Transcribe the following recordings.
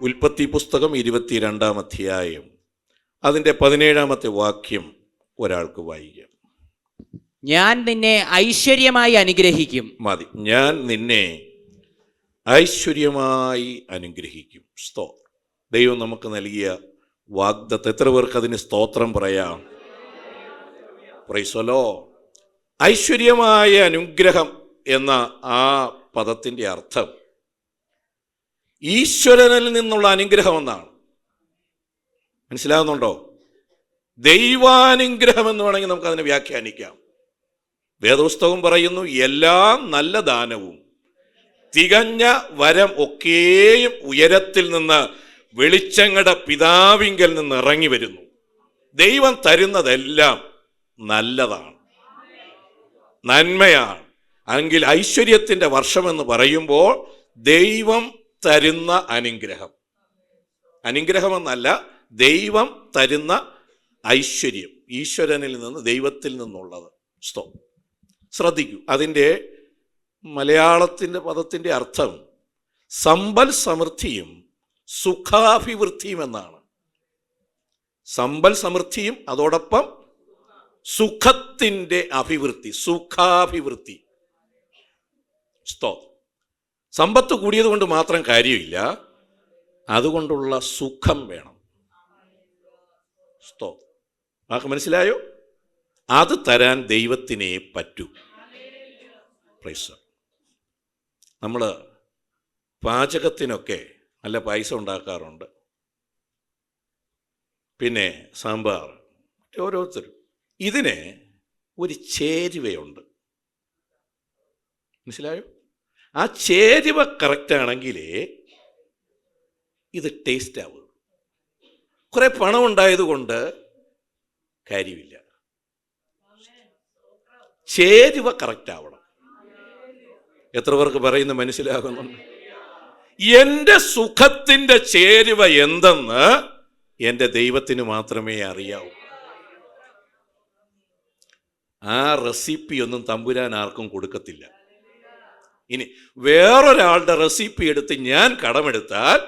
ഉൽപ്പത്തി പുസ്തകം 22-ാം അധ്യായം അതിൻ്റെ 17-ാമത്തെ വാക്യം ഒരാൾക്ക് വായിക്കാം. ഞാൻ നിന്നെ ഐശ്വര്യമായി അനുഗ്രഹിക്കും. മതി. ഞാൻ നിന്നെ ഐശ്വര്യമായി അനുഗ്രഹിക്കും. ദൈവം നമുക്ക് നൽകിയ വാഗ്ദത്തം. എത്ര പേർക്ക് അതിന് സ്തോത്രം പറയാം? Price the Lord. ഐശ്വര്യമായ അനുഗ്രഹം എന്ന ആ പദത്തിൻ്റെ അർത്ഥം ഈശ്വരനിൽ നിന്നുള്ള അനുഗ്രഹം എന്നാണ്. മനസ്സിലാകുന്നുണ്ടോ? ദൈവാനുഗ്രഹം എന്ന് വേണമെങ്കിൽ നമുക്ക് അതിനെ വ്യാഖ്യാനിക്കാം. വേദപുസ്തകം പറയുന്നു, എല്ലാ നല്ല ദാനവും തികഞ്ഞ വരം ഒക്കെയും ഉയരത്തിൽ നിന്ന് വെളിച്ചങ്ങളുടെ പിതാവിങ്കൽ നിന്ന് ഇറങ്ങി വരുന്നു. ദൈവം തരുന്നതെല്ലാം നല്ലതാണ്, നന്മയാണ്. എങ്കിൽ ഐശ്വര്യത്തിൻ്റെ വർഷമെന്ന് പറയുമ്പോൾ ദൈവം തരുന്ന അനുഗ്രഹം, അനുഗ്രഹമെന്നല്ല, ദൈവം തരുന്ന ഐശ്വര്യം, ഈശ്വരനിൽ നിന്ന്, ദൈവത്തിൽ നിന്നുള്ളത്. ശ്രദ്ധിക്കൂ, അതിൻ്റെ മലയാളത്തിൻ്റെ പദത്തിൻ്റെ അർത്ഥം സമ്പൽ സമൃദ്ധിയും സുഖാഭിവൃദ്ധിയും എന്നാണ്. സമ്പൽ സമൃദ്ധിയും അതോടൊപ്പം സുഖത്തിൻ്റെ അഭിവൃദ്ധി, സുഖാഭിവൃദ്ധി. സമ്പത്ത് കൂടിയത് കൊണ്ട് മാത്രം കാര്യമില്ല, അതുകൊണ്ടുള്ള സുഖം വേണം. ആർക്ക് മനസ്സിലായോ? അത് തരാൻ ദൈവത്തിനേ പറ്റൂ. നമ്മൾ പാചകത്തിനൊക്കെ നല്ല പൈസ ഉണ്ടാക്കാറുണ്ട്. പിന്നെ സാമ്പാർ, ഓരോരുത്തരും ഇതിന് ഒരു ചേരുവയുണ്ട്. മനസ്സിലായോ? ആ ചേരുവ കറക്റ്റാണെങ്കിലേ ഇത് ടേസ്റ്റ് ആവുക. കുറെ പണം ഉണ്ടായതുകൊണ്ട് കാര്യമില്ല, ചേരുവ കറക്റ്റ് ആവണം. എത്ര പേർക്ക് പറയുന്നത് മനസ്സിലാകുന്നുണ്ട്? എൻ്റെ സുഖത്തിൻ്റെ ചേരുവ എന്തെന്ന് എൻ്റെ ദൈവത്തിന് മാത്രമേ അറിയാവൂ. ആ റെസിപ്പി ഒന്നും തമ്പുരാൻ ആർക്കും കൊടുക്കത്തില്ല. ഇനി വേറൊരാളുടെ റെസിപ്പി എടുത്ത് ഞാൻ കടമെടുത്താൽ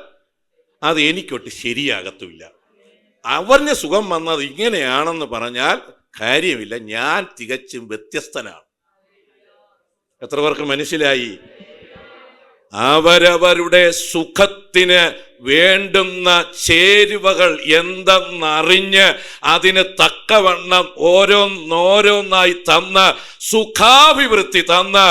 അത് എനിക്കൊട്ട് ശരിയാകത്തുമില്ല. അവന് സുഖം വന്നത് ഇങ്ങനെയാണെന്ന് പറഞ്ഞാൽ കാര്യമില്ല, ഞാൻ തികച്ചും വ്യത്യസ്തനാണ്. എത്ര പേർക്ക് മനസ്സിലായി? അവരവരുടെ സുഖത്തിന് വേണ്ടുന്ന ചേരുവകൾ എന്തെന്നറിഞ്ഞ് അതിന് തക്കവണ്ണം ഓരോന്നോരോന്നായി തന്ന് സുഖാഭിവൃദ്ധി തന്ന്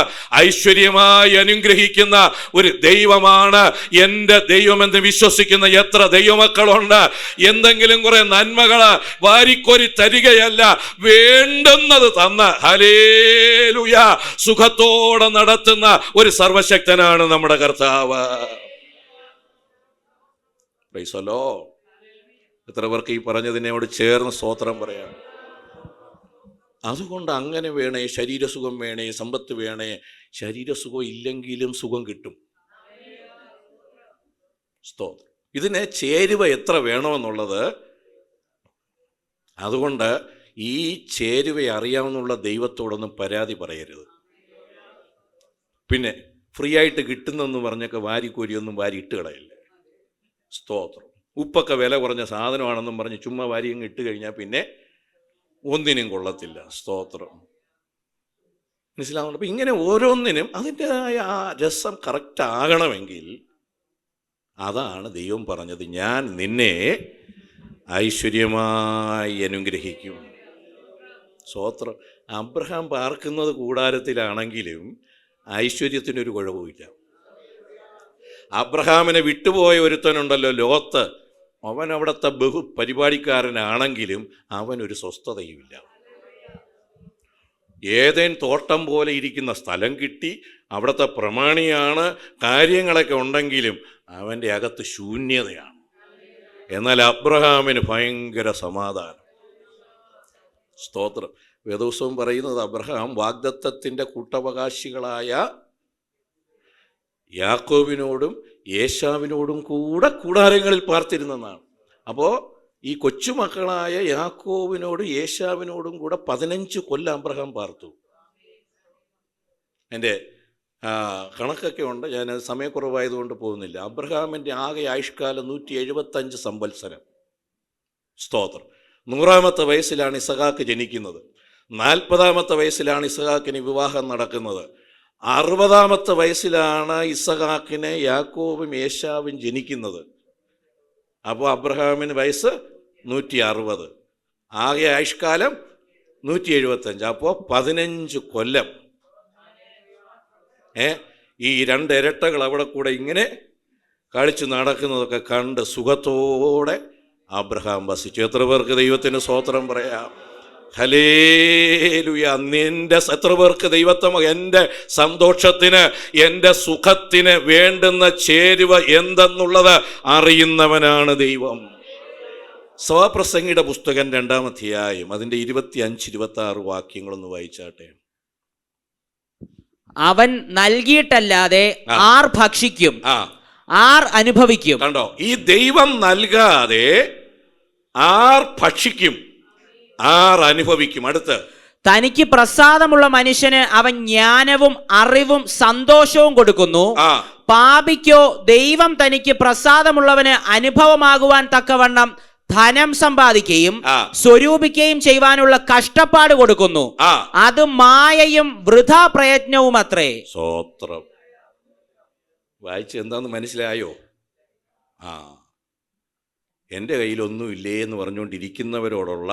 ഐശ്വര്യമായി അനുഗ്രഹിക്കുന്ന ഒരു ദൈവമാണ് എൻ്റെ ദൈവമെന്ന് വിശ്വസിക്കുന്ന എത്ര ദൈവമക്കളുണ്ട്? എന്തെങ്കിലും കുറെ നന്മകള് വാരിക്കോരി തരികയല്ല, വേണ്ടുന്നത് തന്ന് ഹല്ലേലൂയ സുഖത്തോടെ നടത്തുന്ന ഒരു സർവശക്തനാണ് നമ്മുടെ കർത്താവ്. Price the Lord. എത്ര പേർക്ക് ഈ പറഞ്ഞതിനോട് ചേർന്ന് സ്തോത്രം പറയാം? അതുകൊണ്ട് അങ്ങനെ വേണേ, ശരീരസുഖം വേണേ, സമ്പത്ത് വേണേ. ശരീരസുഖം ഇല്ലെങ്കിലും സുഖം കിട്ടും. സ്തോത്രം. ഇതിന് ചേരുവ എത്ര വേണമെന്നുള്ളത്, അതുകൊണ്ട് ഈ ചേരുവ അറിയാമെന്നുള്ള ദൈവത്തോടൊന്നും പരാതി പറയരുത്. പിന്നെ ഫ്രീ ആയിട്ട് കിട്ടുന്നെന്ന് പറഞ്ഞൊക്കെ വാരിക്കോരിയൊന്നും വാരി ഇട്ട് കളയില്ല. സ്തോത്രം. ഉപ്പൊക്കെ വില കുറഞ്ഞ സാധനമാണെന്നും പറഞ്ഞ് ചുമ്മാ വാരി അങ്ങ് ഇട്ട് കഴിഞ്ഞാൽ പിന്നെ ഒന്നിനും കൊള്ളത്തില്ല. സ്തോത്രം. മനസ്സിലാവുന്നുണ്ട്? അപ്പം ഇങ്ങനെ ഓരോന്നിനും അതിൻ്റെതായ ആ രസം കറക്റ്റ് ആകണമെങ്കിൽ അതാണ് ദൈവം പറഞ്ഞത്, ഞാൻ നിന്നെ ഐശ്വര്യമായി അനുഗ്രഹിക്കും. സ്തോത്രം. അബ്രഹാം പാർക്കുന്നത് കൂടാരത്തിലാണെങ്കിലും ഐശ്വര്യത്തിനൊരു കുഴപ്പമില്ല. അബ്രഹാമിനെ വിട്ടുപോയ ഒരുത്തനുണ്ടല്ലോ, ലോത്ത്, അവൻ അവിടുത്തെ പരിപാടിക്കാരനാണെങ്കിലും അവനൊരു സ്വസ്ഥതയുമില്ല. ഏതേൻ തോട്ടം പോലെ ഇരിക്കുന്ന സ്ഥലം കിട്ടി, അവിടുത്തെ പ്രമാണിയാണ്, കാര്യങ്ങളൊക്കെ ഉണ്ടെങ്കിലും അവൻ്റെ അകത്ത് ശൂന്യതയാണ്. എന്നാൽ അബ്രഹാമിന് ഭയങ്കര സമാധാനം. സ്തോത്രം. വേദപുസ്തകം പറയുന്നത് അബ്രഹാം വാഗ്ദത്തത്തിൻ്റെ കൂട്ടവകാശികളായ യാക്കോബിനോടും ഏശാവിനോടും കൂടെ കൂടാരങ്ങളിൽ പാർത്തിരുന്നെന്നാണ്. അപ്പോൾ ഈ കൊച്ചുമക്കളായ യാക്കോബിനോടും ഏശാവിനോടും കൂടെ 15 കൊല്ലം അബ്രഹാം പാർത്തു. എൻ്റെ കണക്കൊക്കെ ഉണ്ട്, ഞാൻ സമയക്കുറവായതുകൊണ്ട് പോകുന്നില്ല. അബ്രഹാമിൻ്റെ ആകെ ആയുഷ്കാലം 175 സംവത്സരം. സ്തോത്രം. 100-ാമത്തെ വയസ്സിലാണ് ഇസഹാക്ക് ജനിക്കുന്നത്. 40-ാമത്തെ വയസ്സിലാണ് ഇസഹാക്കിന് വിവാഹം നടക്കുന്നത്. 60-ാമത്തെ വയസ്സിലാണ് ഇസഹാക്കിന് യാക്കോബും ഏശാവും ജനിക്കുന്നത്. അപ്പോൾ അബ്രഹാമിന് വയസ്സ് 160, ആകെ ആയുഷ്കാലം 175. അപ്പോൾ 15 കൊല്ലം ഈ 2 ഇരട്ടകൾ അവിടെ കൂടെ ഇങ്ങനെ കളിച്ച് നടക്കുന്നതൊക്കെ കണ്ട് സുഖത്തോടെ അബ്രഹാം വസിച്ചു. എത്ര പേർക്ക് ദൈവത്തിന് സ്തോത്രം പറയാം? ഹല്ലേലൂയ. എത്ര പേർക്ക് ദൈവത്തെ എൻ്റെ സന്തോഷത്തിന്, എൻ്റെ സുഖത്തിന് വേണ്ടുന്ന ചേരുവ എന്തെന്നുള്ളത് അറിയുന്നവനാണ് ദൈവം. സ്വപ്രസംഗിയുടെ പുസ്തകം 2-ാം അധ്യായം അതിൻ്റെ 25-26 വാക്യങ്ങളൊന്ന് വായിച്ചാട്ടെ. അവൻ നൽകിയിട്ടല്ലാതെ ആർ ഭക്ഷിക്കും, ആർ അനുഭവിക്കും? കണ്ടോ, ഈ ദൈവം നൽകാതെ ആർ ഭക്ഷിക്കും, ആർ അനുഭവിക്കും? അടുത്ത്, തനിക്ക് പ്രസാദമുള്ള മനുഷ്യന് അവൻ ജ്ഞാനവും അറിവും സന്തോഷവും കൊടുക്കുന്നു. പാപിക്കോ ദൈവം തനിക്ക് പ്രസാദമുള്ളവന് അനുഭവമാകുവാൻ തക്കവണ്ണം ധനം സമ്പാദിക്കുകയും സ്വരൂപിക്കുകയും ചെയ്യുവാനുള്ള കഷ്ടപ്പാട് കൊടുക്കുന്നു. അത് മായയും വൃഥാ പ്രയത്നവും അത്രേ. സ്തോത്രം. വായിച്ച് എന്താന്ന് മനസ്സിലായോ? എൻ്റെ കയ്യിലൊന്നുമില്ലേ എന്ന് പറഞ്ഞുകൊണ്ടിരിക്കുന്നവരോടുള്ള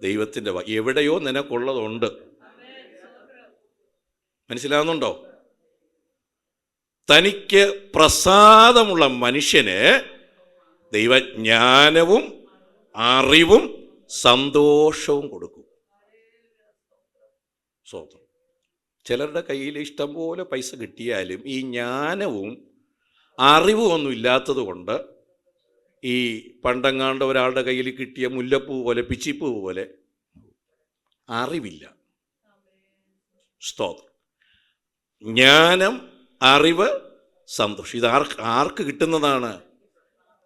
ദൈവത്തിൻ്റെ എവിടെയോ നിനക്കുള്ളതുണ്ട്. മനസ്സിലാവുന്നുണ്ടോ? തനിക്ക് പ്രസാദമുള്ള മനുഷ്യന് ദൈവജ്ഞാനവും അറിവും സന്തോഷവും കൊടുക്കും. സ്വന്തം ചിലരുടെ കയ്യിൽ ഇഷ്ടം പോലെ പൈസ കിട്ടിയാലും ഈ ജ്ഞാനവും അറിവും ഒന്നും ഇല്ലാത്തത് കൊണ്ട് ഈ പണ്ടങ്ങാണ്ട് ഒരാളുടെ കയ്യിൽ കിട്ടിയ മുല്ലപ്പൂ പോലെ, പിച്ചിപ്പൂ പോലെ അറിവില്ല. സ്തോത്രം. ജ്ഞാനം, അറിവ്, സന്തോഷം ഇത് ആർക്ക് കിട്ടുന്നതാണ്?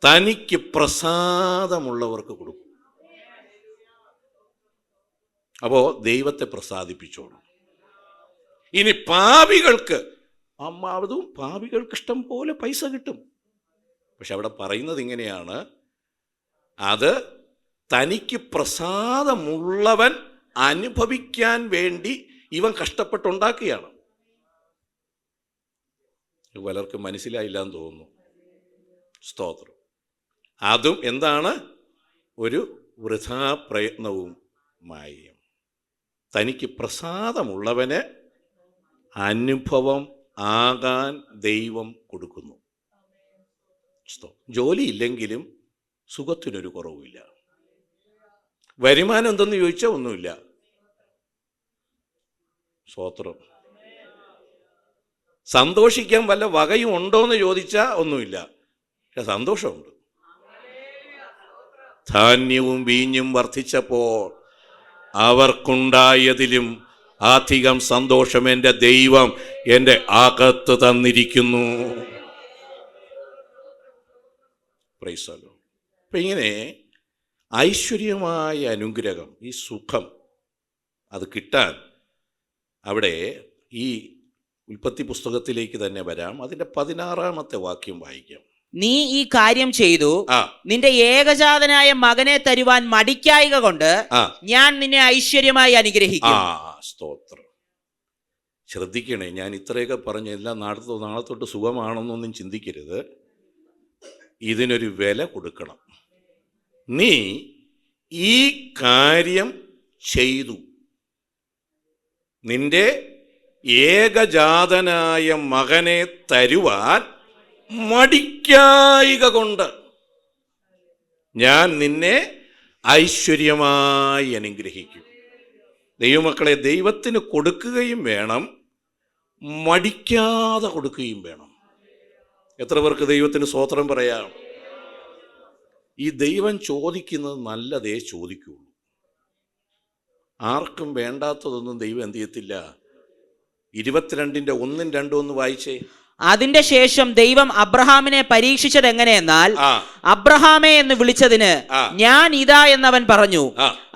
തനിക്ക് പ്രസാദമുള്ളവർക്ക് കൊടുക്കും. അപ്പോൾ ദൈവത്തെ പ്രസാദിപ്പിച്ചോണം. ഇനി പാപികൾക്ക്, അതും പാപികൾക്ക് ഇഷ്ടം പോലെ പൈസ കിട്ടും. പക്ഷെ അവിടെ പറയുന്നത് ഇങ്ങനെയാണ്, അത് തനിക്ക് പ്രസാദമുള്ളവൻ അനുഭവിക്കാൻ വേണ്ടി ഇവൻ കഷ്ടപ്പെട്ടുണ്ടാക്കുകയാണ്. പലർക്കും മനസ്സിലായില്ല എന്ന് തോന്നുന്നു. സ്തോത്രം. അതും എന്താണ്? ഒരു വൃഥാ പ്രയത്നവും മായയും. തനിക്ക് പ്രസാദമുള്ളവന് അനുഭവം ആകാൻ ദൈവം കൊടുക്കുന്നു. ജോലിയില്ലെങ്കിലും സുഖത്തിനൊരു കുറവുമില്ല. വരുമാനം എന്തെന്ന് ചോദിച്ചാൽ ഒന്നുമില്ല. സ്തോത്രം. സന്തോഷിക്കാൻ വല്ല വകയും ഉണ്ടോയെന്ന് ചോദിച്ചാൽ ഒന്നുമില്ല. പക്ഷെ സന്തോഷമുണ്ട്. ധാന്യവും വീഞ്ഞും വർദ്ധിച്ചപ്പോൾ അവർക്കുണ്ടായതിലും അധികം സന്തോഷം എൻ്റെ ദൈവം എൻ്റെ അകത്ത് തന്നിരിക്കുന്നു. Price the Lord. അപ്പം ഇങ്ങനെ ഐശ്വര്യമായ അനുഗ്രഹം, ഈ സുഖം അത് കിട്ടാൻ അവിടെ ഈ ഉൽപ്പത്തി പുസ്തകത്തിലേക്ക് തന്നെ വരാം. അതിൻ്റെ 16-ാമത്തെ വാക്യം വായിക്കാം. നീ ഈ കാര്യം ചെയ്തു, നിന്റെ ഏകജാതനായ മകനെ തരുവാൻ മടിക്കായിക കൊണ്ട് ഞാൻ നിന്നെ ഐശ്വര്യമായി അനുഗ്രഹിക്കും. സ്തോത്രം. ശ്രദ്ധിക്കണേ, ഞാൻ ഇത്രയൊക്കെ പറഞ്ഞ എല്ലാം നാളെ തൊട്ട് സുഖമാണെന്നൊന്നും ചിന്തിക്കരുത്. ഇതിനൊരു വില കൊടുക്കണം. നീ ഈ കാര്യം ചെയ്തു, നിന്റെ ഏകജാതനായ മകനെ തരുവാൻ മടിക്കായിക കൊണ്ട് ഞാൻ നിന്നെ ഐശ്വര്യമായി അനുഗ്രഹിക്കും. ദൈവമക്കളെ, ദൈവത്തിന് കൊടുക്കുകയും വേണം, മടിക്കാതെ കൊടുക്കുകയും വേണം. എത്ര പേർക്ക് ദൈവത്തിന് സ്തോത്രം പറയാം? ഈ ദൈവം ചോദിക്കുന്നത് നല്ലതേ ചോദിക്കുകയുള്ളൂ. ആർക്കും വേണ്ടാത്തതൊന്നും ദൈവം എന്ത് ചെയ്യത്തില്ല. 22-ന്റെ 1-2 ഒന്ന് വായിച്ചേ. അതിന്റെ ശേഷം ദൈവം അബ്രഹാമിനെ പരീക്ഷിച്ചത് എങ്ങനെയെന്നാൽ, അബ്രഹാമേ എന്ന് വിളിച്ചതിന് ഞാൻ ഇതാ എന്നവൻ പറഞ്ഞു.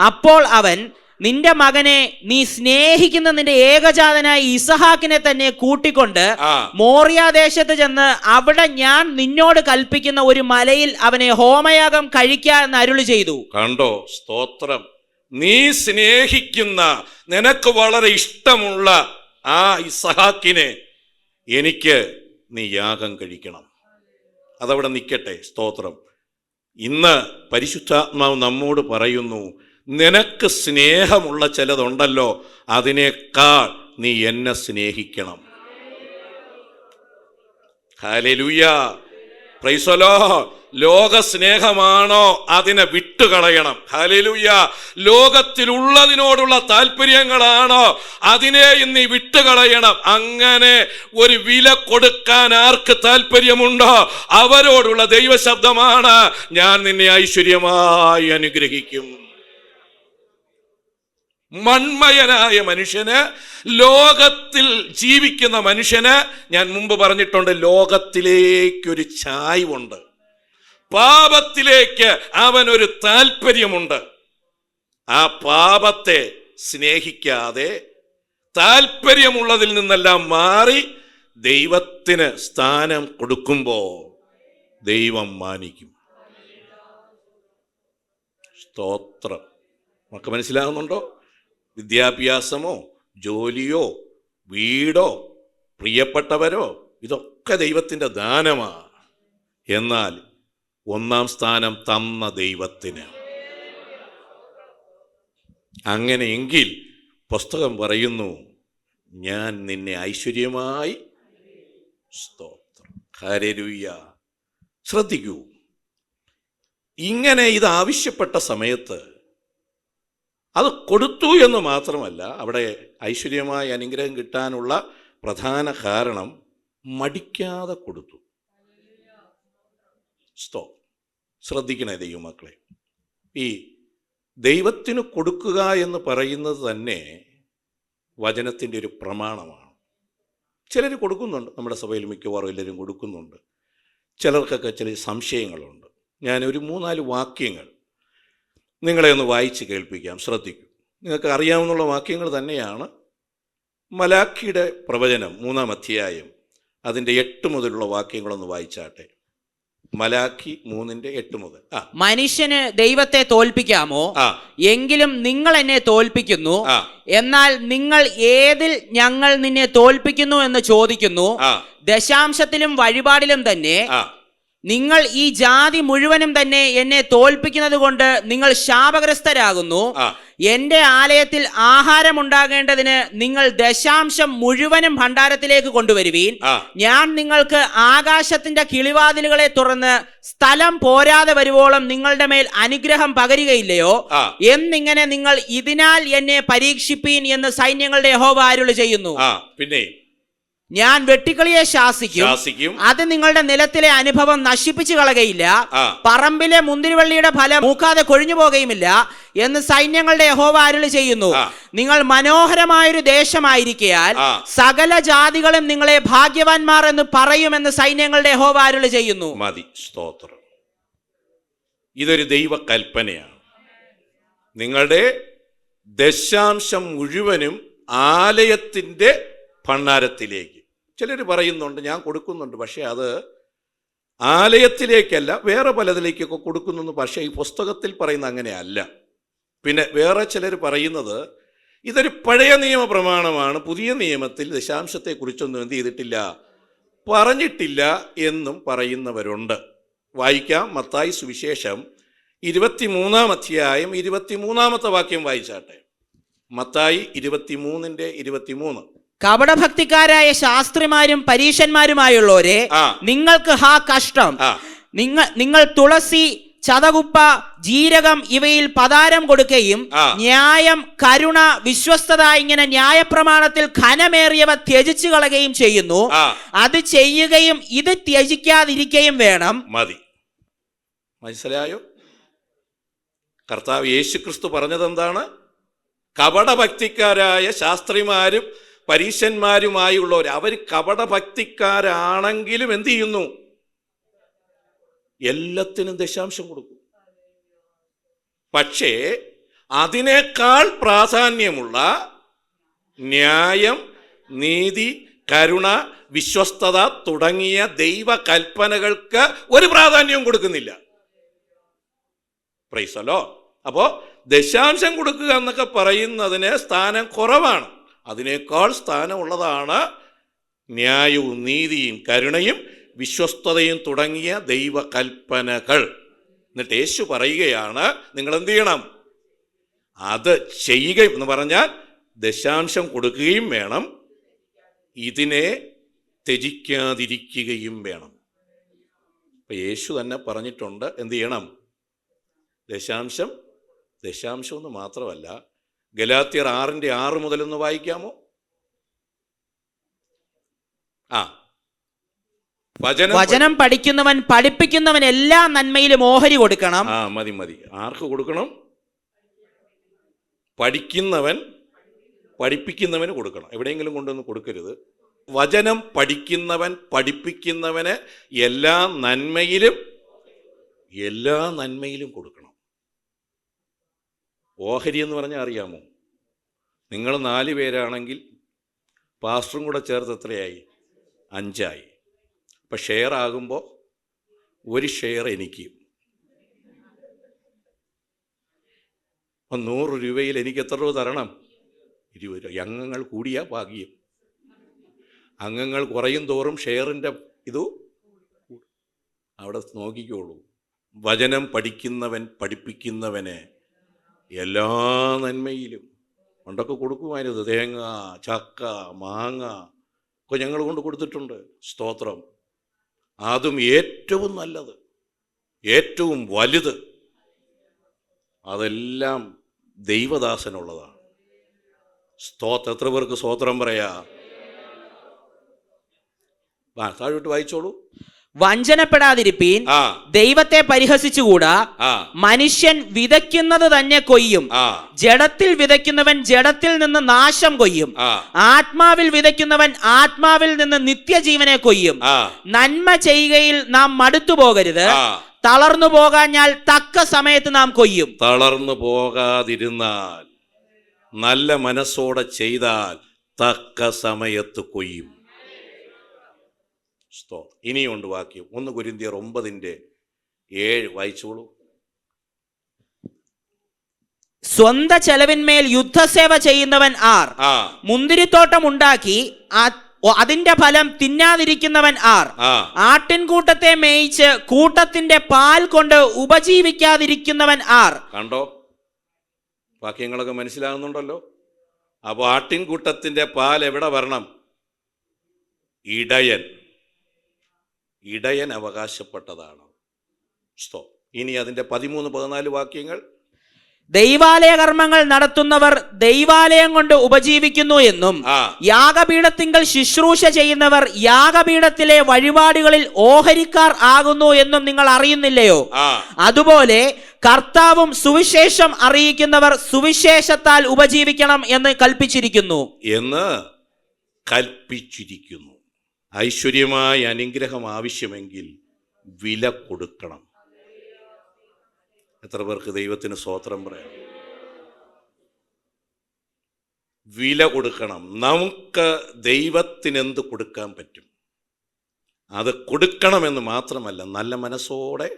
അപ്പോൾ അവൻ, നിന്റെ മകനെ നീ സ്നേഹിക്കുന്ന നിന്റെ ഏകജാതനായ ഇസഹാക്കിനെ തന്നെ കൂട്ടിക്കൊണ്ട് മോറിയാദേശത്ത് ചെന്ന് അവിടെ ഞാൻ നിന്നോട് കൽപ്പിക്കുന്ന ഒരു മലയിൽ അവനെ ഹോമയാഗം കഴിക്കാമെന്ന് അരുളി ചെയ്തു. കണ്ടോ? സ്തോത്രം. നീ സ്നേഹിക്കുന്ന, നിനക്ക് വളരെ ഇഷ്ടമുള്ള ആ ഇസഹാക്കിനെ എനിക്ക് നീ യാഗം കഴിക്കണം. അതവിടെ നിൽക്കട്ടെ. സ്തോത്രം. ഇന്ന് പരിശുദ്ധാത്മാവ് നമ്മോട് പറയുന്നു, നിനക്ക് സ്നേഹമുള്ള ചിലതുണ്ടല്ലോ, അതിനേക്കാൾ നീ എന്നെ സ്നേഹിക്കണം. Hallelujah, price the Lord. ലോക സ്നേഹമാണോ, അതിനെ വിട്ടുകളയണം. ഹല്ലേലൂയ. ലോകത്തിലുള്ളതിനോടുള്ള താല്പര്യങ്ങളാണോ, അതിനെ നീ വിട്ടുകളയണം. അങ്ങനെ ഒരു വില കൊടുക്കാൻ ആർക്ക് താല്പര്യമുണ്ടോ അവരോടുള്ള ദൈവശബ്ദമാണ്, ഞാൻ നിന്നെ ഐശ്വര്യമായി അനുഗ്രഹിക്കും. മൺമയനായ മനുഷ്യന്, ലോകത്തിൽ ജീവിക്കുന്ന മനുഷ്യന്, ഞാൻ മുമ്പ് പറഞ്ഞിട്ടുണ്ട്, ലോകത്തിലേക്കൊരു ചായ്വുണ്ട്. പാപത്തിലേക്ക് അവനൊരു താല്പര്യമുണ്ട്. ആ പാപത്തെ സ്നേഹിക്കാതെ താല്പര്യമുള്ളതിൽ നിന്നെല്ലാം മാറി ദൈവത്തിന് സ്ഥാനം കൊടുക്കുമ്പോൾ ദൈവം മാനിക്കും. സ്തോത്രം. നമുക്ക് മനസ്സിലാകുന്നുണ്ടോ? വിദ്യാഭ്യാസമോ ജോലിയോ വീടോ പ്രിയപ്പെട്ടവരോ ഇതൊക്കെ ദൈവത്തിൻ്റെ ദാനമാണ്. എന്നാൽ ഒന്നാം സ്ഥാനം തന്ന ദൈവത്തിന്. അങ്ങനെയെങ്കിൽ പുസ്തകം പറയുന്നു, ഞാൻ നിന്നെ ഐശ്വര്യമായി. സ്തോത്രം. ഹല്ലേലൂയ. ശ്രദ്ധിക്കൂ, ഇങ്ങനെ ഇത് ആവശ്യപ്പെട്ട സമയത്ത് അത് കൊടുത്തു എന്ന് മാത്രമല്ല, അവിടെ ഐശ്വര്യമായ അനുഗ്രഹം കിട്ടാനുള്ള പ്രധാന കാരണം മടിക്കാതെ കൊടുത്തു. ശ്രദ്ധിക്കണേ ദൈവമക്കളെ, ഈ ദൈവത്തിന് കൊടുക്കുക എന്ന് പറയുന്നത് തന്നെ വചനത്തിൻ്റെ ഒരു പ്രമാണമാണ്. ചിലർ കൊടുക്കുന്നുണ്ട്, നമ്മുടെ സഭയിൽ മിക്കവാറും എല്ലാവരും കൊടുക്കുന്നുണ്ട്. ചിലർക്കൊക്കെ ചില സംശയങ്ങളുണ്ട്. ഞാനൊരു 3-4 വാക്യങ്ങൾ നിങ്ങളെ ഒന്ന് വായിച്ച് കേൾപ്പിക്കാം. ശ്രദ്ധിക്കൂ. നിങ്ങൾക്ക് അറിയാവുന്ന വാക്യങ്ങൾ തന്നെയാണ്. മലാഖിയുടെ പ്രവചനം 3-ാം അധ്യായം അതിൻ്റെ 8 മുതലുള്ള വാക്യങ്ങളൊന്ന് വായിച്ചാട്ടെ. മലാഖി 3:8 മുതൽ. മനുഷ്യന് ദൈവത്തെ തോൽപ്പിക്കാമോ? എങ്കിലും നിങ്ങൾ എന്നെ തോൽപ്പിക്കുന്നു. എന്നാൽ നിങ്ങൾ ഏതിൽ ഞങ്ങൾ നിന്നെ തോൽപ്പിക്കുന്നു എന്ന് ചോദിക്കുന്നു. ദശാംശത്തിലും വഴിപാടിലും തന്നെ നിങ്ങൾ ഈ ജാതി മുഴുവനും തന്നെ എന്നെ തോൽപ്പിക്കുന്നത് കൊണ്ട് നിങ്ങൾ ശാപഗ്രസ്തരാകുന്നു. എന്റെ ആലയത്തിൽ ആഹാരം ഉണ്ടാകേണ്ടതിന് നിങ്ങൾ ദശാംശം മുഴുവനും ഭണ്ഡാരത്തിലേക്ക് കൊണ്ടുവരുവീൻ. ഞാൻ നിങ്ങൾക്ക് ആകാശത്തിന്റെ കിളിവാതിലുകളെ തുറന്ന് സ്ഥലം പോരാതെ വരുവോളം നിങ്ങളുടെ മേൽ അനുഗ്രഹം പകരുകയില്ലയോ എന്നിങ്ങനെ നിങ്ങൾ ഇതിനാൽ എന്നെ പരീക്ഷിപ്പീൻ എന്ന് സൈന്യങ്ങളുടെ യഹോവ അരുളി ചെയ്യുന്നു. പിന്നെ ഞാൻ വെട്ടിക്കിളിയെ ശാസിക്കും. അത് നിങ്ങളുടെ നിലത്തിലെ അനുഭവം നശിപ്പിച്ചു കളകയില്ല. പറമ്പിലെ മുന്തിരിവള്ളിയുടെ ഫലം മൂക്കാതെ കൊഴിഞ്ഞു പോകുകയുമില്ല എന്ന് സൈന്യങ്ങളുടെ യഹോവ അരുളി ചെയ്യുന്നു. നിങ്ങൾ മനോഹരമായൊരു ദേശമായിരിക്കയാൽ സകല ജാതികളും നിങ്ങളെ ഭാഗ്യവാന്മാർ എന്ന് പറയുമെന്ന് സൈന്യങ്ങളുടെ യഹോവ അരുളി ചെയ്യുന്നു. മതി. സ്തോത്രം. ഇതൊരു ദൈവ കൽപ്പനയാണ്. നിങ്ങളുടെ ദശാംശം മുഴുവനും ആലയത്തിൻ്റെ ഭണ്ഡാരത്തിലേക്ക്. ചിലർ പറയുന്നുണ്ട്, ഞാൻ കൊടുക്കുന്നുണ്ട്, പക്ഷേ അത് ആലയത്തിലേക്കല്ല വേറെ പലതിലേക്കൊക്കെ കൊടുക്കുന്നു. പക്ഷേ ഈ പുസ്തകത്തിൽ പറയുന്ന അങ്ങനെയല്ല. പിന്നെ വേറെ ചിലർ പറയുന്നത് ഇതൊരു പഴയ നിയമ പ്രമാണമാണ്, പുതിയ നിയമത്തിൽ ദശാംശത്തെക്കുറിച്ചൊന്നും എന്ത് ചെയ്തിട്ടില്ല, പറഞ്ഞിട്ടില്ല എന്നും പറയുന്നവരുണ്ട്. വായിക്കാം. മത്തായി സുവിശേഷം 23-ാം അധ്യായം 23-ാമത്തെ വാക്യം വായിച്ചാട്ടെ. മത്തായി 23:23. കപടഭക്തിക്കാരായ ശാസ്ത്രിമാരും പരീശന്മാരുമായുള്ളവരെ, നിങ്ങൾക്ക് ഹാ കഷ്ടം. നിങ്ങൾ തുളസി, ചതകുപ്പ, ജീരകം ഇവയിൽ പതാരം കൊടുക്കുകയും ന്യായം, കരുണ, വിശ്വസ്തത ഇങ്ങനെ ന്യായപ്രമാണത്തിൽ ഘനമേറിയവ ത്യജിച്ചു കളയുകയും ചെയ്യുന്നു. അത് ചെയ്യുകയും ഇത് ത്യജിക്കാതിരിക്കുകയും വേണം. മതി. മനസ്സിലായോ? കർത്താവ് യേശുക്രിസ്തു പറഞ്ഞത് എന്താണ്? കപടഭക്തിക്കാരായ ശാസ്ത്രിമാരും പരീശന്മാരുമായുള്ളവർ, അവർ കപടഭക്തിക്കാരാണെങ്കിലും എന്ത് ചെയ്യുന്നു? എല്ലാത്തിനും ദശാംശം കൊടുക്കും. പക്ഷേ അതിനേക്കാൾ പ്രാധാന്യമുള്ള ന്യായം, നീതി, കരുണ, വിശ്വസ്തത തുടങ്ങിയ ദൈവകൽപ്പനകൾക്ക് ഒരു പ്രാധാന്യവും കൊടുക്കുന്നില്ല. Price the Lord. അപ്പോൾ ദശാംശം കൊടുക്കുക എന്നൊക്കെ പറയുന്നതിന് സ്ഥാനം കുറവാണ്. അതിനേക്കാൾ സ്ഥാനമുള്ളതാണ് ന്യായവും നീതിയും കരുണയും വിശ്വസ്തതയും തുടങ്ങിയ ദൈവകൽപ്പനകൾ. എന്നിട്ട് യേശു പറയുകയാണ്, നിങ്ങൾ എന്ത് ചെയ്യണം? അത് ചെയ്യുക എന്ന് പറഞ്ഞാൽ ദശാംശം കൊടുക്കുകയും വേണം, ഇതിനെ ത്യജിക്കാതിരിക്കുകയും വേണം. അപ്പൊ യേശു തന്നെ പറഞ്ഞിട്ടുണ്ട് എന്ത് ചെയ്യണം? ദശാംശം എന്ന് മാത്രമല്ല, ഗലാത്യർ 6:6 മുതലൊന്ന് വായിക്കാമോ? വചനം പഠിക്കുന്നവൻ പഠിപ്പിക്കുന്നവൻ എല്ലാ നന്മയിലും ഓഹരി കൊടുക്കണം. മതി. ആർക്ക് കൊടുക്കണം? പഠിക്കുന്നവൻ പഠിപ്പിക്കുന്നവന് കൊടുക്കണം. എവിടെയെങ്കിലും കൊണ്ടൊന്ന് കൊടുക്കരുത്. വചനം പഠിക്കുന്നവൻ പഠിപ്പിക്കുന്നവന് എല്ലാ നന്മയിലും കൊടുക്കണം. ഓഹരി എന്ന് പറഞ്ഞാൽ അറിയാമോ? നിങ്ങൾ 4 പേരാണെങ്കിൽ പാസ്റ്ററും കൂടെ ചേർത്ത് എത്രയായി? 5 ആയി. അപ്പം ഷെയർ ആകുമ്പോൾ 1 ഷെയർ എനിക്ക്. 100 രൂപയിൽ എനിക്ക് എത്ര രൂപ തരണം? 20 രൂപ. അംഗങ്ങൾ കൂടിയാ ഭാഗ്യം. അംഗങ്ങൾ കുറയും തോറും ഷെയറിൻ്റെ ഇത് അവിടെ നോക്കിക്കോളൂ. വചനം പഠിക്കുന്നവൻ പഠിപ്പിക്കുന്നവന് എല്ലാ നന്മയിലും. പണ്ടൊക്കെ കൊടുക്കുമായിരുന്നു, തേങ്ങ, ചക്ക, മാങ്ങ ഒക്കെ ഞങ്ങൾ കൊണ്ട് കൊടുത്തിട്ടുണ്ട്. സ്തോത്രം. അതും ഏറ്റവും നല്ലത്, ഏറ്റവും വലുത്, അതെല്ലാം ദൈവദാസനുള്ളതാണ്. സ്തോത്രം. എത്ര പേർക്ക് സ്തോത്രം പറയാ? താഴോട്ട് വായിച്ചോളൂ. വഞ്ചനപ്പെടാതിരിപ്പീൻ, ദൈവത്തെ പരിഹസിച്ചുകൂടാ. മനുഷ്യൻ വിതയ്ക്കുന്നത് തന്നെ കൊയ്യും. ജഡത്തിൽ വിതയ്ക്കുന്നവൻ ജഡത്തിൽ നിന്ന് നാശം കൊയ്യും. ആത്മാവിൽ വിതയ്ക്കുന്നവൻ ആത്മാവിൽ നിന്ന് നിത്യജീവനെ കൊയ്യും. നന്മ ചെയ്യുകയിൽ നാം മടുത്തു പോകരുത്. തളർന്നു പോകാഞ്ഞാൽ തക്ക സമയത്ത് നാം കൊയ്യും. തളർന്നു പോകാതിരുന്നാൽ, നല്ല മനസ്സോടെ ചെയ്താൽ തക്ക സമയത്ത് കൊയ്യും. ഇനിയുണ്ട് വാക്യം. 1 കൊരിന്ത്യർ 9:7 വായിച്ചോളൂ. സ്വന്ത ചെലവിന്മേൽ യുദ്ധസേവ ചെയ്യുന്നവൻ ആർ? മുന്തിരിത്തോട്ടം ഉണ്ടാക്കി അതിന്റെ ഫലം തിന്നാതിരിക്കുന്നവൻ ആർ? ആട്ടിൻകൂട്ടത്തെ മേയിച്ച് കൂട്ടത്തിന്റെ പാൽ കൊണ്ട് ഉപജീവിക്കാതിരിക്കുന്നവൻ ആർ? കണ്ടോ, വാക്യങ്ങളൊക്കെ മനസ്സിലാകുന്നുണ്ടല്ലോ. അപ്പോൾ ആട്ടിൻകൂട്ടത്തിന്റെ പാൽ എവിടെ വരണം? ഇടയൻ അവകാശപ്പെട്ടതാണ്. ഇനി അതിന്റെ 13-14 വാക്യങ്ങൾ. ദൈവാലയ കർമ്മങ്ങൾ നടത്തുന്നവർ ദൈവാലയം കൊണ്ട് ഉപജീവിക്കുന്നു എന്നും, യാഗപീഠത്തിങ്കൽ ശുശ്രൂഷ ചെയ്യുന്നവർ യാഗപീഠത്തിലെ വഴിപാടുകളിൽ ഓഹരിക്കാർ ആകുന്നു എന്നും നിങ്ങൾ അറിയുന്നില്ലയോ? അതുപോലെ കർത്താവും സുവിശേഷം അറിയിക്കുന്നവർ സുവിശേഷത്താൽ ഉപജീവിക്കണം എന്ന് കൽപ്പിച്ചിരിക്കുന്നു. ഐശ്വര്യമായ അനുഗ്രഹം ആവശ്യമെങ്കിൽ വില കൊടുക്കണം. എത്ര പേർക്ക് ദൈവത്തിന് സ്തോത്രം പറയാം? വില കൊടുക്കണം. നമുക്ക് ദൈവത്തിന് എന്ത് കൊടുക്കാൻ പറ്റും അത് കൊടുക്കണമെന്ന് മാത്രമല്ല, നല്ല മനസ്സോടെ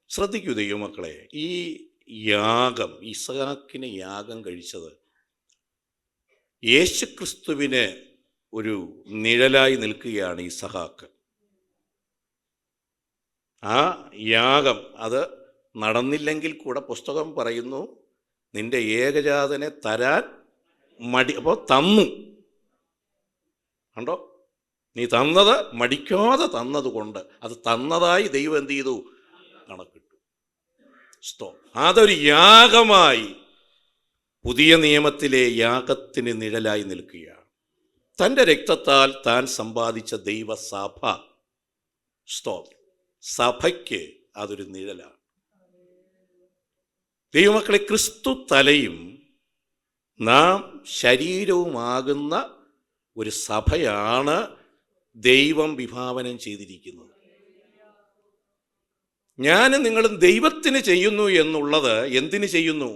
ശ്രദ്ധിക്കൂ ദൈവമക്കളെ. ഈ യാഗം, ഇസഹാക്കിന് യാഗം കഴിച്ചത് യേശുക്രിസ്തുവിന് ഒരു നിഴലായി നിൽക്കുകയാണ് ഇസഹാക്ക്. ആ യാഗം അത് നടന്നില്ലെങ്കിൽ കൂടെ പുസ്തകം പറയുന്നു, നിന്റെ ഏകജാതനെ തരാൻ അപ്പോൾ തന്നു. കണ്ടോ, നീ തന്നത് മടിക്കാതെ തന്നതുകൊണ്ട് അത് തന്നതായി ദൈവം എന്ത് ചെയ്തു? കണക്കിട്ടു. അതൊരു യാഗമായി പുതിയ നിയമത്തിലെ യാഗത്തിന് നിഴലായി നിൽക്കുകയാണ്. തൻ്റെ രക്തത്താൽ താൻ സമ്പാദിച്ച ദൈവസഭ, സഭയ്ക്ക് അതൊരു നിഴലാണ്. ദൈവമക്കളെ, ക്രിസ്തു തലയും നാം ശരീരവുമാകുന്ന ഒരു സഭയാണ് ദൈവം വിഭാവനം ചെയ്തിരിക്കുന്നത്. ഞാനും നിങ്ങളും ദൈവത്തിന് ചെയ്യുന്നു എന്നുള്ളത് എന്തിനു ചെയ്യുന്നു?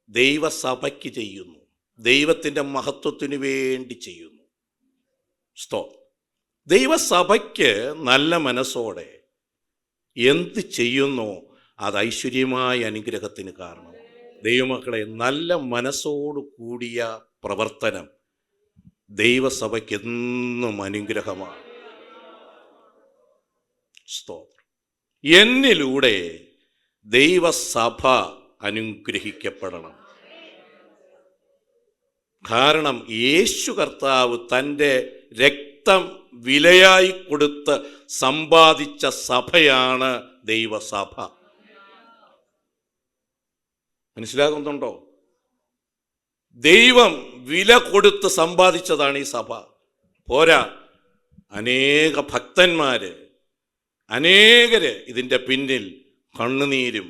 ദൈവസഭയ്ക്ക് ചെയ്യുന്നു, ദൈവത്തിൻ്റെ മഹത്വത്തിന് വേണ്ടി ചെയ്യുന്നു. ദൈവസഭയ്ക്ക് നല്ല മനസ്സോടെ എന്ത് ചെയ്യുന്നോ അത് ഐശ്വര്യമായ അനുഗ്രഹത്തിന് കാരണം. ദൈവമക്കളെ, നല്ല മനസ്സോടു കൂടിയ പ്രവർത്തനം ദൈവസഭയ്ക്ക് എന്നും അനുഗ്രഹമാണ്. എന്നിലൂടെ ദൈവസഭ അനുഗ്രഹിക്കപ്പെടണം. കാരണം യേശു കർത്താവ് തൻ്റെ രക്തം വിലയായി കൊടുത്ത് സമ്പാദിച്ച സഭയാണ് ദൈവസഭ. മനസ്സിലാകുന്നുണ്ടോ? ദൈവം വില കൊടുത്ത് സമ്പാദിച്ചതാണ് ഈ സഭ. പോരാ, അനേക ഭക്തന്മാര്, അനേകര് ഇതിൻ്റെ പിന്നിൽ കണ്ണുനീരും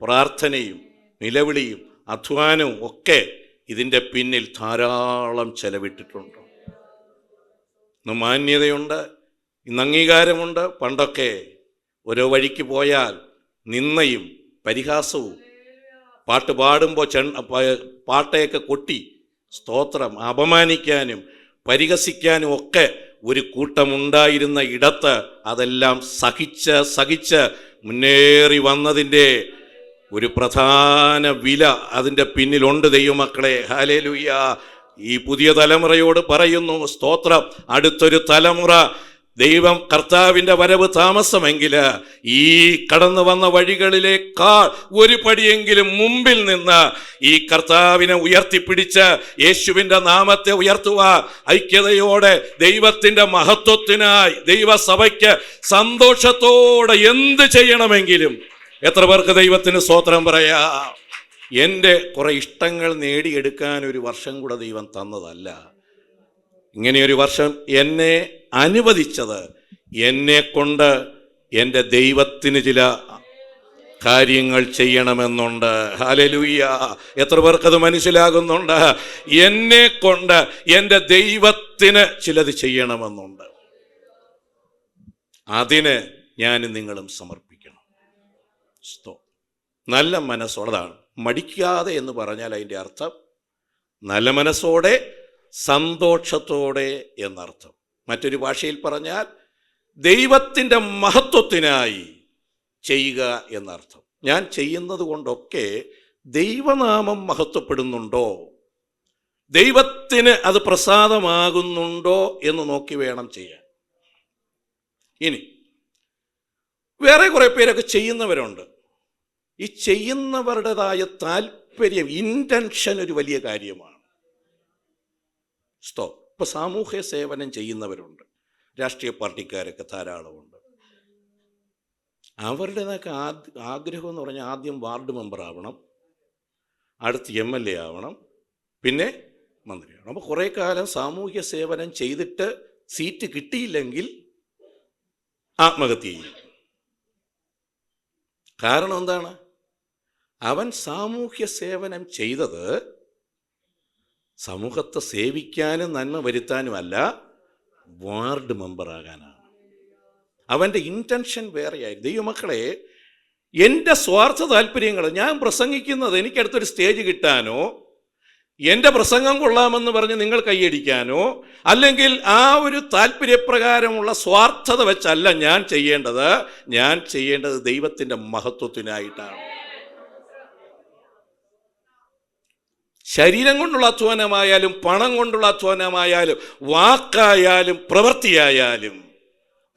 പ്രാർത്ഥനയും നിലവിളിയും അധ്വാനവും ഒക്കെ ഇതിൻ്റെ പിന്നിൽ ധാരാളം ചെലവിട്ടിട്ടുണ്ട്. ഇന്ന് മാന്യതയുണ്ട്, ഇന്ന് അംഗീകാരമുണ്ട്. പണ്ടൊക്കെ ഓരോ വഴിക്ക് പോയാൽ നിന്നയും പരിഹാസവും, പാട്ട് പാടുമ്പോൾ പാട്ടയൊക്കെ കൊട്ടി സ്തോത്രം അപമാനിക്കാനും പരിഹസിക്കാനും ഒക്കെ ഒരു കൂട്ടമുണ്ടായിരുന്ന ഇടത്ത് അതെല്ലാം സഹിച്ച് മുന്നേറി വന്നതിൻ്റെ ഒരു പ്രധാന വില അതിൻ്റെ പിന്നിലുണ്ട് ദൈവമക്കളെ. ഹല്ലേലൂയ. ഈ പുതിയ തലമുറയോട് പറയുന്നു, സ്തോത്രം, അടുത്തൊരു തലമുറ ദൈവം കർത്താവിൻ്റെ വരവ് താമസമെങ്കിൽ ഈ കടന്നു വന്ന വഴികളിലേക്കാൾ ഒരു പടിയെങ്കിലും മുമ്പിൽ നിന്ന് ഈ കർത്താവിനെ ഉയർത്തിപ്പിടിച്ച് യേശുവിൻ്റെ നാമത്തെ ഉയർത്തുവാൻ ഐക്യതയോടെ ദൈവത്തിൻ്റെ മഹത്വത്തിനായി ദൈവസഭയ്ക്ക് സന്തോഷത്തോടെ എന്ത് ചെയ്യണമെങ്കിലും. എത്ര പേർക്ക് ദൈവത്തിന് സ്തോത്രം പറയാം? എൻ്റെ കുറെ ഇഷ്ടങ്ങൾ നേടിയെടുക്കാൻ ഒരു വർഷം കൂടെ ദൈവം തന്നതല്ല. ഇങ്ങനെയൊരു വർഷം എന്നെ അനുവദിച്ചത് എന്നെ കൊണ്ട് എൻ്റെ ദൈവത്തിന് ചില കാര്യങ്ങൾ ചെയ്യണമെന്നുണ്ട്. ഹല്ലേലൂയ. എത്ര പേർക്കത് മനസ്സിലാകുന്നുണ്ട്? എന്നെ കൊണ്ട് എൻ്റെ ദൈവത്തിന് ചിലത് ചെയ്യണമെന്നുണ്ട്. അതിന് ഞാനും നിങ്ങളും സമർപ്പിക്കണം. നല്ല മനസ്സോടതാണ്. മടിക്കാതെ എന്ന് പറഞ്ഞാൽ അതിൻ്റെ അർത്ഥം നല്ല മനസ്സോടെ സന്തോഷത്തോടെ എന്നർത്ഥം. മറ്റൊരു ഭാഷയിൽ പറഞ്ഞാൽ ദൈവത്തിൻ്റെ മഹത്വത്തിനായി ചെയ്യുക എന്നർത്ഥം. ഞാൻ ചെയ്യുന്നത് കൊണ്ടൊക്കെ ദൈവനാമം മഹത്വപ്പെടുന്നുണ്ടോ, ദൈവത്തിന് അത് പ്രസാദമാകുന്നുണ്ടോ എന്ന് നോക്കി വേണം ചെയ്യാൻ. ഇനി വേറെ കുറെ പേരൊക്കെ ചെയ്യുന്നവരുണ്ട്. ഈ ചെയ്യുന്നവരുടേതായ താല്പര്യം, ഇൻറ്റൻഷൻ ഒരു വലിയ കാര്യമാണ്. ഇപ്പൊ സാമൂഹ്യ സേവനം ചെയ്യുന്നവരുണ്ട്, രാഷ്ട്രീയ പാർട്ടിക്കാരൊക്കെ ധാരാളമുണ്ട്. അവരുടേതൊക്കെ ആഗ്രഹം എന്ന് പറഞ്ഞാൽ ആദ്യം വാർഡ് മെമ്പർ ആവണം, അടുത്ത് MLA ആവണം, പിന്നെ മന്ത്രിയാവണം. അപ്പോൾ കുറേ കാലം സാമൂഹ്യ സേവനം ചെയ്തിട്ട് സീറ്റ് കിട്ടിയില്ലെങ്കിൽ ആത്മഹത്യ ചെയ്യും. കാരണം എന്താണ്? അവൻ സാമൂഹ്യ സേവനം ചെയ്തത് സമൂഹത്തെ സേവിക്കാനും നന്മ വരുത്താനുമല്ല, വാർഡ് മെമ്പറാകാനാണ്. അവൻ്റെ ഇൻറ്റൻഷൻ വേറെയായിരുന്നു. ദൈവമക്കളെ, എൻ്റെ സ്വാർത്ഥ താല്പര്യങ്ങൾ, ഞാൻ പ്രസംഗിക്കുന്നത് എനിക്കടുത്തൊരു സ്റ്റേജ് കിട്ടാനോ, എൻ്റെ പ്രസംഗം കൊള്ളാമെന്ന് പറഞ്ഞ് നിങ്ങൾ കൈയടിക്കാനോ, അല്ലെങ്കിൽ ആ ഒരു താല്പര്യപ്രകാരമുള്ള സ്വാർത്ഥത വെച്ചല്ല ഞാൻ ചെയ്യേണ്ടത് ദൈവത്തിൻ്റെ മഹത്വത്തിനായിട്ടാണ്. ശരീരം കൊണ്ടുള്ള അധ്വാനമായാലും പണം കൊണ്ടുള്ള അധ്വാനമായാലും വാക്കായാലും പ്രവൃത്തിയായാലും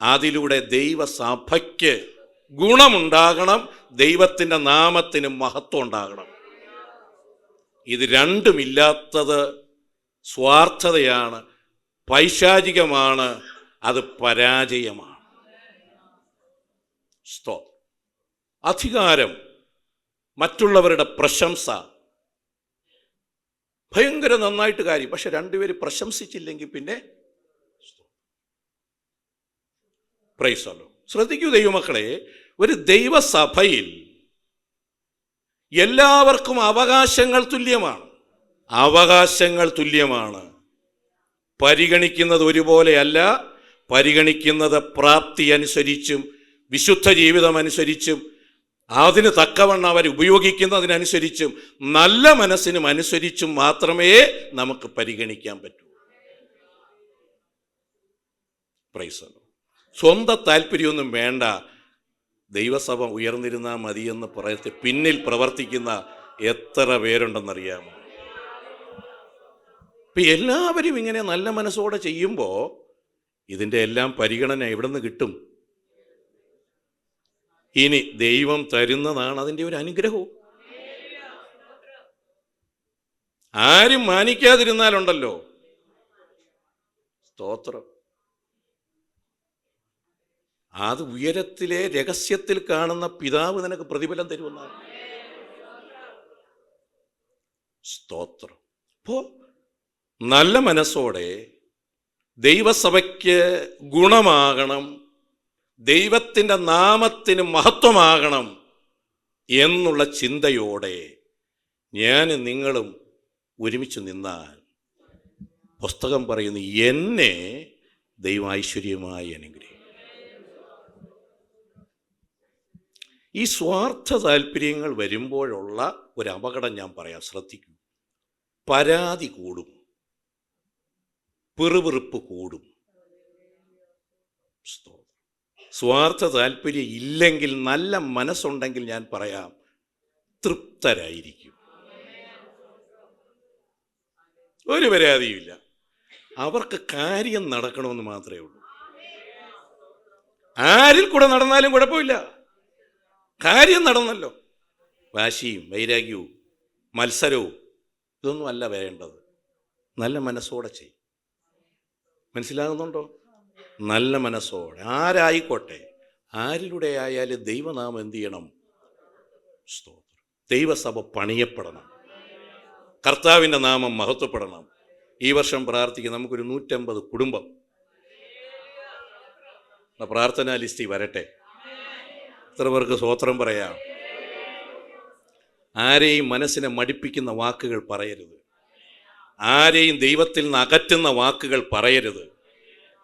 അതിലൂടെ ദൈവസഭയ്ക്ക് ഗുണമുണ്ടാകണം, ദൈവത്തിൻ്റെ നാമത്തിന് മഹത്വം ഉണ്ടാകണം. ഇത് രണ്ടുമില്ലാത്തത് സ്വാർത്ഥതയാണ്, പൈശാചികമാണ്, അത് പരാജയമാണ്. അധികാരം, മറ്റുള്ളവരുടെ പ്രശംസ ഭയങ്കര നന്നായിട്ട് കാര്യം. പക്ഷെ രണ്ടുപേര് പ്രശംസിച്ചില്ലെങ്കിൽ പിന്നെ പ്രൈസല്ലോ. ശ്രദ്ധിക്കൂ ദൈവമക്കളെ, ഒരു ദൈവസഭയിൽ എല്ലാവർക്കും അവകാശങ്ങൾ തുല്യമാണ്. പരിഗണിക്കുന്നത് ഒരുപോലെയല്ല. പരിഗണിക്കുന്നത് പ്രാപ്തി അനുസരിച്ചും വിശുദ്ധ ജീവിതം അനുസരിച്ചും അതിന് തക്കവണ്ണം അവർ ഉപയോഗിക്കുന്നതിനനുസരിച്ചും നല്ല മനസ്സിനും അനുസരിച്ചും മാത്രമേ നമുക്ക് പരിഗണിക്കാൻ പറ്റൂ. Price the Lord. സ്വന്തം താല്പര്യമൊന്നും വേണ്ട, ദൈവസഭ ഉയർന്നിരുന്നാൽ മതിയെന്ന് പറയത്തെ പിന്നിൽ പ്രവർത്തിക്കുന്ന എത്ര പേരുണ്ടെന്നറിയാമോ? ഇപ്പം എല്ലാവരും ഇങ്ങനെ നല്ല മനസ്സോടെ ചെയ്യുമ്പോൾ ഇതിൻ്റെ എല്ലാം പരിഗണന എവിടെ നിന്ന് കിട്ടും? ഇനി ദൈവം തരുന്നതാണ് അതിൻ്റെ ഒരു അനുഗ്രഹവും. ആരും മാനിക്കാതിരുന്നാലുണ്ടല്ലോ, സ്തോത്രം, അത് ഉയരത്തിലെ രഹസ്യത്തിൽ കാണുന്ന പിതാവ് നിനക്ക് പ്രതിഫലം തരുമെന്നാണ്. സ്തോത്രം. അപ്പോൾ നല്ല മനസ്സോടെ ദൈവസഭയ്ക്ക് ഗുണമാകണം, ദൈവത്തിൻ്റെ നാമത്തിന് മഹത്വമാകണം എന്നുള്ള ചിന്തയോടെ ഞാൻ നിങ്ങളും ഒരുമിച്ച് നിന്നാൽ പുസ്തകം പറയുന്നു, എന്നെ ദൈവം ഐശ്വര്യമായി അനുഗ്രഹിക്കും. ഈ സ്വാർത്ഥ താല്പര്യങ്ങൾ വരുമ്പോഴുള്ള ഒരു അപകടം ഞാൻ പറയാം, ശ്രദ്ധിക്കൂ. പരാതി കൂടും, പിറുപിറുപ്പ് കൂടും. സ്വാർത്ഥ താല്പര്യം ഇല്ലെങ്കിൽ, നല്ല മനസ്സുണ്ടെങ്കിൽ ഞാൻ പറയാം, തൃപ്തരായിരിക്കും. ഒരു പരാതിയുമില്ല. അവർക്ക് കാര്യം നടക്കണമെന്ന് മാത്രമേ ഉള്ളൂ. ആരിൽ കൂടെ നടന്നാലും കുഴപ്പമില്ല, കാര്യം നടന്നല്ലോ. വാശിയും വൈരാഗ്യവും മത്സരവും ഇതൊന്നും അല്ല വേണ്ടത്. നല്ല മനസ്സോടെ ചെയ്യും. മനസ്സിലാകുന്നുണ്ടോ? നല്ല മനസ്സോടെ ആരായിക്കോട്ടെ, ആരിലൂടെ ആയാലും ദൈവനാമം എന്ത് ചെയ്യണം? സ്തോത്രം. ദൈവസഭ പണിയപ്പെടണം, കർത്താവിൻ്റെ നാമം മഹത്വപ്പെടണം. ഈ വർഷം പ്രാർത്ഥിക്കുക, നമുക്കൊരു 150 കുടുംബം പ്രാർത്ഥനാ ലിസ്റ്റിൽ വരട്ടെ. എത്ര പേർക്ക് സ്തോത്രം പറയാം? ആരെയും മനസ്സിനെ മടിപ്പിക്കുന്ന വാക്കുകൾ പറയരുത്, ആരെയും ദൈവത്തിൽ നിന്ന് അകറ്റുന്ന വാക്കുകൾ പറയരുത്.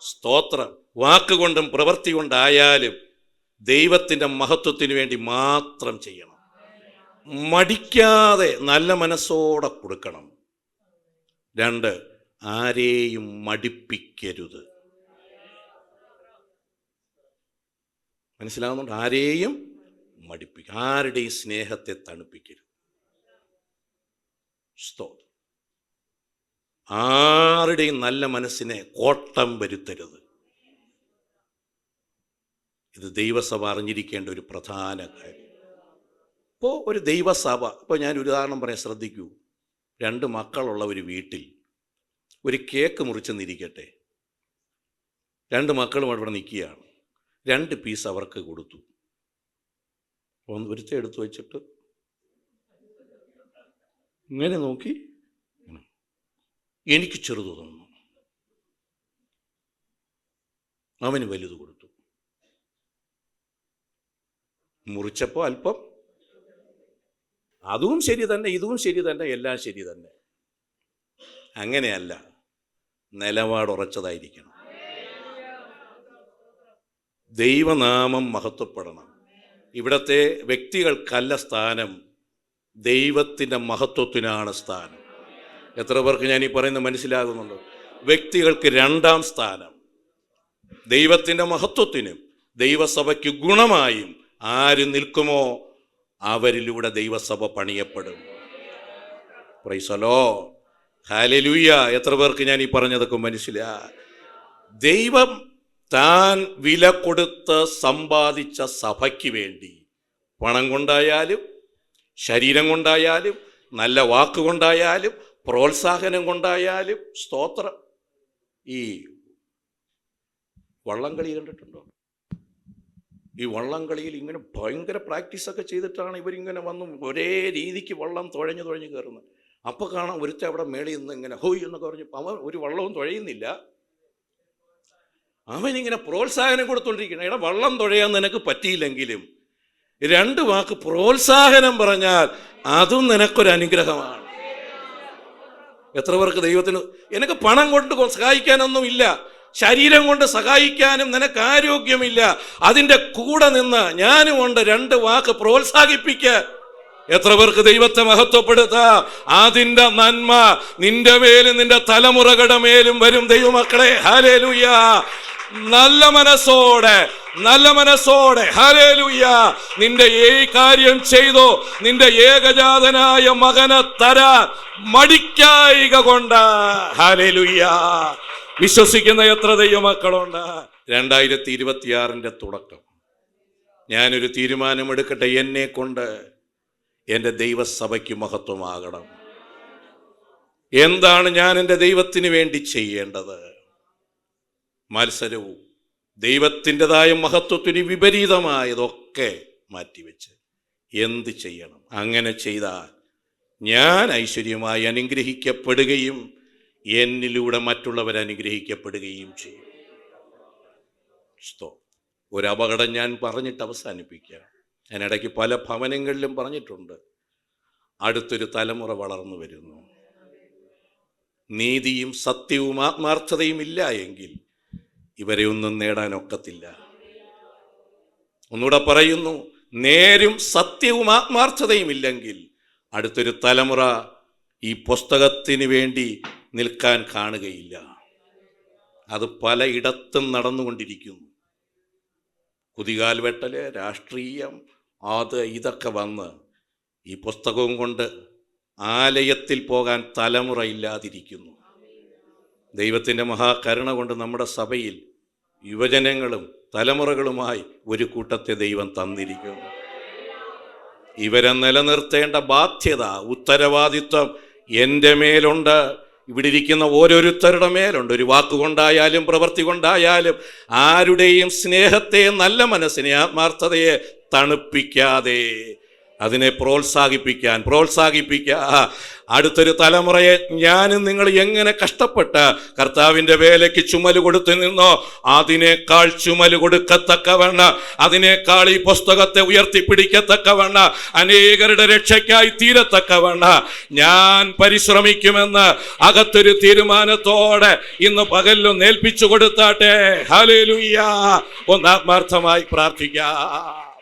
സ്തോത്രം. വാക്കുകൊണ്ടും പ്രവൃത്തി കൊണ്ടായാലും ദൈവത്തിൻ്റെ മഹത്വത്തിന് വേണ്ടി മാത്രം ചെയ്യണം. മടിക്കാതെ നല്ല മനസ്സോടെ കൊടുക്കണം. 2, ആരെയും മടിപ്പിക്കരുത്. മനസ്സിലാവുന്നുണ്ട്? ആരെയും മടിപ്പിക്കുക, ആരുടെയും സ്നേഹത്തെ തണുപ്പിക്കരുത്. സ്തോത്രം. ആരുടെയും നല്ല മനസ്സിനെ കോട്ടം വരുത്തരുത്. ഇത് ദൈവസഭ അറിഞ്ഞിരിക്കേണ്ട ഒരു പ്രധാന കാര്യം. ഇപ്പോൾ ഒരു ദൈവസഭ, ഇപ്പോൾ ഞാൻ ഒരു ഉദാഹരണം പറയാൻ, ശ്രദ്ധിക്കൂ. 2 മക്കളുള്ള ഒരു വീട്ടിൽ ഒരു കേക്ക് മുറിച്ചെന്നിരിക്കട്ടെ. 2 മക്കളും അവിടെ നിൽക്കുകയാണ്. 2 പീസ് അവർക്ക് കൊടുത്തു. ഒരുത്തെ എടുത്തു വെച്ചിട്ട് ഇങ്ങനെ നോക്കി, എനിക്ക് ചെറുത് തന്നു, അവന് വലുത് കൊടുത്തു. മുറിച്ചപ്പോൾ അല്പം, അതും ശരി തന്നെ, ഇതും ശരി തന്നെ, എല്ലാം ശരി തന്നെ. അങ്ങനെയല്ല, നിലപാടുറച്ചതായിരിക്കണം. ദൈവനാമം മഹത്വപ്പെടണം. ഇവിടത്തെ വ്യക്തികൾക്കല്ല സ്ഥാനം, ദൈവത്തിൻ്റെ മഹത്വത്തിനാണ് സ്ഥാനം. എത്ര പേർക്ക് ഞാൻ ഈ പറയുന്നത് മനസ്സിലാകുന്നുണ്ടോ? വ്യക്തികൾക്ക് 2ാം സ്ഥാനം. ദൈവത്തിൻ്റെ മഹത്വത്തിനും ദൈവസഭയ്ക്ക് ഗുണമായും ആര് നിൽക്കുമോ അവരിലൂടെ ദൈവസഭ പണിയപ്പെടും. Praise the lord. ഹല്ലേലൂയ. എത്ര പേർക്ക് ഞാൻ ഈ പറഞ്ഞതൊക്കെ മനസ്സിലായി? ദൈവം താൻ വില കൊടുത്ത് സമ്പാദിച്ച സഭയ്ക്ക് വേണ്ടി പണം കൊണ്ടായാലും ശരീരം കൊണ്ടായാലും നല്ല വാക്കുകൊണ്ടായാലും പ്രോത്സാഹനം കൊണ്ടായാലും, സ്തോത്രം. ഈ വള്ളംകളി കണ്ടിട്ടുണ്ടോ? ഈ വള്ളംകളിയിൽ ഇങ്ങനെ ഭയങ്കര പ്രാക്ടീസൊക്കെ ചെയ്തിട്ടാണ് ഇവരിങ്ങനെ വന്ന് ഒരേ രീതിക്ക് വള്ളം തുഴഞ്ഞ് കയറുന്നത്. അപ്പോൾ കാണാം ഒരുത്ത അവിടെ മേളിൽ നിന്ന് ഇങ്ങനെ ഹോയ് എന്നൊക്കെ പറഞ്ഞു. അവൻ ഒരു വള്ളവും തുഴയുന്നില്ല, അവനിങ്ങനെ പ്രോത്സാഹനം കൊടുത്തോണ്ടിരിക്കണം. എടാ, വള്ളം തുഴയാൻ നിനക്ക് പറ്റിയില്ലെങ്കിലും 2 വാക്ക് പ്രോത്സാഹനം പറഞ്ഞാൽ അതും നിനക്കൊരു അനുഗ്രഹമാണ്. എത്ര പേർക്ക് ദൈവത്തിന്, എനിക്ക് പണം കൊണ്ട് സഹായിക്കാനൊന്നും ഇല്ല, ശരീരം കൊണ്ട് സഹായിക്കാനും നിനക്ക് ആരോഗ്യമില്ല. അതിൻ്റെ കൂടെ നിന്ന് ഞാനും ഉണ്ട് 2 വാക്ക് പ്രോത്സാഹിപ്പിക്ക. എത്ര പേർക്ക് ദൈവത്തെ മഹത്വപ്പെടുത്താം? അതിൻ്റെ നന്മ നിന്റെ മേലും നിന്റെ തലമുറകളുടെ മേലും വരും ദൈവമക്കളെ. ഹല്ലേലൂയ. നല്ല മനസ്സോടെ ഹല്ലേലൂയ നിന്റെ ഈ കാര്യം ചെയ്തോ. നിന്റെ ഏകജാതനായ മകനെ തരാൻ മടിക്കായിക കൊണ്ട്. ഹല്ലേലൂയ. വിശ്വസിക്കുന്ന എത്ര ദൈവമക്കളുണ്ട്? 2026 തുടക്കം ഞാനൊരു തീരുമാനമെടുക്കട്ടെ. എന്നെ കൊണ്ട് എൻ്റെ ദൈവസഭയ്ക്ക് മഹത്വമാകണം. എന്താണ് ഞാൻ എൻ്റെ ദൈവത്തിന് വേണ്ടി ചെയ്യേണ്ടത്? മത്സരവും ദൈവത്തിൻ്റെതായ മഹത്വത്തിന് വിപരീതമായതൊക്കെ മാറ്റിവെച്ച് എന്ത് ചെയ്യണം? അങ്ങനെ ചെയ്താൽ ഞാൻ ഐശ്വര്യമായി അനുഗ്രഹിക്കപ്പെടുകയും എന്നിലൂടെ മറ്റുള്ളവർ അനുഗ്രഹിക്കപ്പെടുകയും ചെയ്യും. ഒരു അപകടം ഞാൻ പറഞ്ഞിട്ട് അവസാനിപ്പിക്കാം. ഞാനിടയ്ക്ക് പല ഭവനങ്ങളിലും പറഞ്ഞിട്ടുണ്ട്. അടുത്തൊരു തലമുറ വളർന്നു വരുന്നു. നീതിയും സത്യവും ആത്മാർത്ഥതയും ഇല്ല എങ്കിൽ ഇവരെ ഒന്നും നേടാനൊക്കത്തില്ല. ഒന്നുകൂടെ പറയുന്നു, നേരും സത്യവും ആത്മാർത്ഥതയും ഇല്ലെങ്കിൽ അടുത്തൊരു തലമുറ ഈ പുസ്തകത്തിന് വേണ്ടി നിൽക്കാൻ കാണുകയില്ല. അത് പലയിടത്തും നടന്നുകൊണ്ടിരിക്കുന്നു. കുതികാൽ വെട്ടല്, രാഷ്ട്രീയം, അത് ഇതൊക്കെ വന്ന് ഈ പുസ്തകവും കൊണ്ട് ആലയത്തിൽ പോകാൻ തലമുറ ഇല്ലാതിരിക്കുന്നു. ദൈവത്തിൻ്റെ മഹാകരുണ കൊണ്ട് നമ്മുടെ സഭയിൽ യുവജനങ്ങളും തലമുറകളുമായി ഒരു കൂട്ടത്തെ ദൈവം തന്നിരിക്കുന്നു. ഇവരെ നിലനിർത്തേണ്ട ബാധ്യത, ഉത്തരവാദിത്വം എൻ്റെ മേലുണ്ട്. ഇവിടെ ഇരിക്കുന്ന ഓരോരുത്തരുടെ മേലുണ്ട്. ഒരു വാക്കുകൊണ്ടായാലും പ്രവൃത്തി കൊണ്ടായാലും ആരുടെയും സ്നേഹത്തെ, നല്ല മനസ്സിനെ, ആത്മാർത്ഥതയെ തണുപ്പിക്കാതെ അതിനെ പ്രോത്സാഹിപ്പിക്കുക. അടുത്തൊരു തലമുറയെ ഞാനും നിങ്ങൾ എങ്ങനെ കഷ്ടപ്പെട്ട് കർത്താവിൻ്റെ വേലയ്ക്ക് ചുമല് കൊടുത്തു നിന്നോ അതിനേക്കാൾ ചുമല് കൊടുക്കത്തക്കവണ്ണം, അതിനേക്കാൾ ഈ പുസ്തകത്തെ ഉയർത്തിപ്പിടിക്കത്തക്കവണ്ണം, അനേകരുടെ രക്ഷയ്ക്കായി തീരത്തക്കവണ്ണം ഞാൻ പരിശ്രമിക്കുമെന്ന് അകത്തൊരു തീരുമാനത്തോടെ ഇന്ന് പകലിലും ഏൽപ്പിച്ചു കൊടുത്താട്ടെ. ഹല്ലേലൂയ. ഒന്ന് ആത്മാർത്ഥമായി പ്രാർത്ഥിക്കാം.